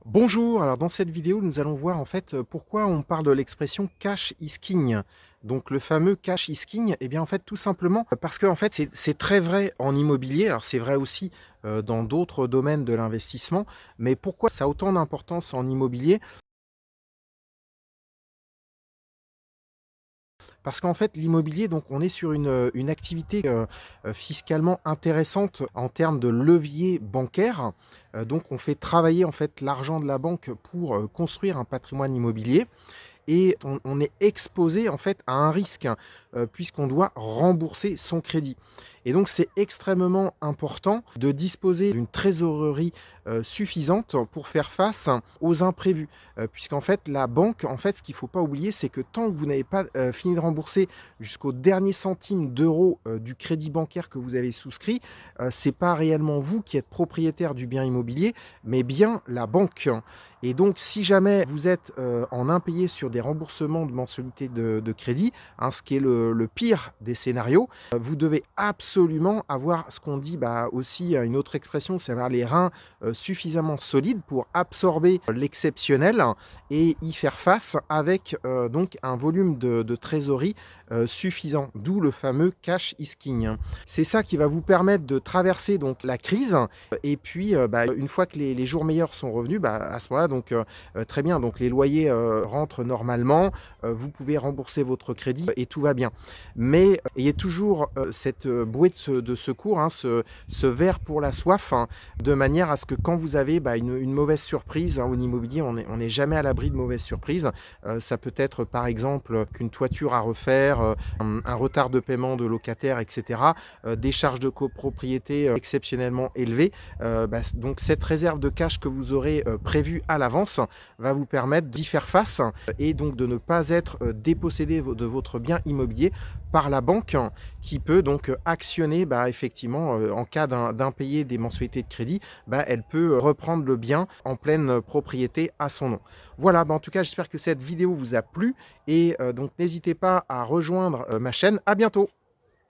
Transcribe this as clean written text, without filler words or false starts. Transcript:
Bonjour, alors dans cette vidéo, nous allons voir en fait pourquoi on parle de l'expression cash is king. Donc le fameux cash is king, eh bien en fait tout simplement parce que en fait c'est très vrai en immobilier, alors c'est vrai aussi dans d'autres domaines de l'investissement, mais pourquoi ça a autant d'importance en immobilier? Parce qu'en fait l'immobilier, donc on est sur une activité fiscalement intéressante en termes de levier bancaire. Donc on fait travailler en fait l'argent de la banque pour construire un patrimoine immobilier. Et on est exposé en fait à un risque, hein, puisqu'on doit rembourser son crédit. Et donc c'est extrêmement important de disposer d'une trésorerie, suffisante pour faire face aux imprévus. Puisqu'en fait la banque, en fait, ce qu'il ne faut pas oublier, c'est que tant que vous n'avez pas, fini de rembourser jusqu'au dernier centime d'euro, du crédit bancaire que vous avez souscrit, c'est pas réellement vous qui êtes propriétaire du bien immobilier, mais bien la banque. Et donc si jamais vous êtes, en impayé sur des remboursements de mensualités de crédit, hein, ce qui est le pire des scénarios, vous devez absolument avoir ce qu'on dit, bah, aussi, une autre expression, c'est avoir les reins, suffisamment solides pour absorber l'exceptionnel et y faire face avec, donc un volume de trésorerie, suffisant. D'où le fameux cash is king, hein. C'est ça qui va vous permettre de traverser donc la crise et puis, bah, une fois que les jours meilleurs sont revenus, bah, à ce moment-là donc, très bien, donc les loyers, rentrent normalement, vous pouvez rembourser votre crédit et tout va bien. Mais, ayez toujours, cette, bouée de secours, hein, ce verre pour la soif, hein, de manière à ce que quand vous avez, bah, une mauvaise surprise, hein, en immobilier, on n'est jamais à l'abri de mauvaises surprises. Ça peut être par exemple, qu'une toiture à refaire, un retard de paiement de locataire et cetera, des charges de copropriété, exceptionnellement élevées. Bah, donc cette réserve de cash que vous aurez, prévue à l'avance va vous permettre d'y faire face et donc de ne pas être, dépossédé de votre bien immobilier par la banque, hein, qui peut donc, actionner, bah, effectivement, en cas d'impayé des mensualités de crédit, bah, elle peut reprendre le bien en pleine, propriété à son nom. Voilà, bah, en tout cas, j'espère que cette vidéo vous a plu et donc n'hésitez pas à rejoindre, ma chaîne. À bientôt!